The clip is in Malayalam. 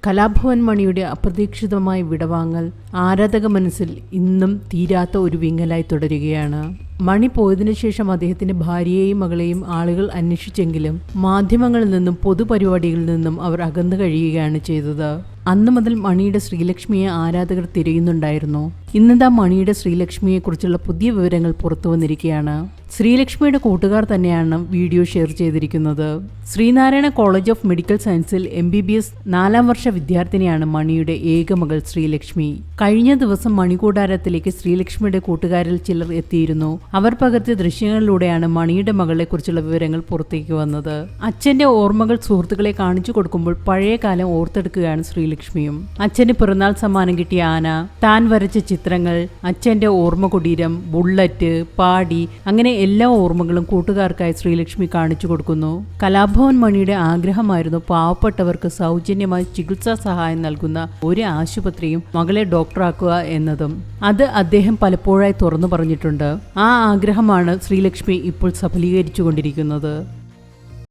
കലാഭവൻ മണിയുടെ അപ്രതീക്ഷിതമായ വിടവാങ്ങൽ ആരാധക മനസ്സിൽ ഇന്നും തീരാത്ത ഒരു വിങ്ങലായി തുടരുകയാണ്. മണി പോയതിനു ശേഷം അദ്ദേഹത്തിന്റെ ഭാര്യയെയും മകളെയും ആളുകൾ അന്വേഷിച്ചെങ്കിലും മാധ്യമങ്ങളിൽ നിന്നും പൊതുപരിപാടികളിൽ നിന്നും അവർ അകന്നു കഴിയുകയാണ് ചെയ്തത്. അന്നു മുതൽ മണിയുടെ ശ്രീലക്ഷ്മിയെ ആരാധകർ തിരയുന്നുണ്ടായിരുന്നു. ഇന്നിതാ മണിയുടെ ശ്രീലക്ഷ്മിയെക്കുറിച്ചുള്ള പുതിയ വിവരങ്ങൾ പുറത്തു വന്നിരിക്കുകയാണ്. ശ്രീലക്ഷ്മിയുടെ കൂട്ടുകാർ തന്നെയാണ് വീഡിയോ ഷെയർ ചെയ്തിരിക്കുന്നത്. ശ്രീനാരായണ കോളേജ് ഓഫ് മെഡിക്കൽ സയൻസിൽ MBBS 4ാം വർഷ വിദ്യാർത്ഥിനിയാണ് മണിയുടെ ഏക മകൾ ശ്രീലക്ഷ്മി. കഴിഞ്ഞ ദിവസം മണികൂടാരത്തിലേക്ക് ശ്രീലക്ഷ്മിയുടെ കൂട്ടുകാരിൽ ചിലർ എത്തിയിരുന്നു. അവർ പകർത്തിയ ദൃശ്യങ്ങളിലൂടെയാണ് മണിയുടെ മകളെക്കുറിച്ചുള്ള വിവരങ്ങൾ പുറത്തേക്ക് വന്നത്. അച്ഛന്റെ ഓർമ്മകൾ സുഹൃത്തുക്കളെ കാണിച്ചു കൊടുക്കുമ്പോൾ പഴയ കാലം ഓർത്തെടുക്കുകയാണ് ശ്രീലക്ഷ്മിയും. അച്ഛന് പിറന്നാൾ സമ്മാനം കിട്ടിയ ആന, താൻ വരച്ച ചിത്രങ്ങൾ, അച്ഛന്റെ ഓർമ്മ കുടീരം, ബുള്ളറ്റ്, പാടി, അങ്ങനെ എല്ലാ ഓർമ്മകളും കൂട്ടുകാർക്കായി ശ്രീലക്ഷ്മി കാണിച്ചു കൊടുക്കുന്നു. കലാഭവൻ മണിയുടെ ആഗ്രഹമായിരുന്നു പാവപ്പെട്ടവർക്ക് സൗജന്യമായി ചികിത്സാ സഹായം നൽകുന്ന ഒരു ആശുപത്രിയും മകളെ ഡോക്ടറാക്കുക എന്നതും. അത് അദ്ദേഹം പലപ്പോഴായി തുറന്നു പറഞ്ഞിട്ടുണ്ട്. ആ ആഗ്രഹമാണ് ശ്രീലക്ഷ്മി ഇപ്പോൾ സഫലീകരിച്ചു കൊണ്ടിരിക്കുന്നത്.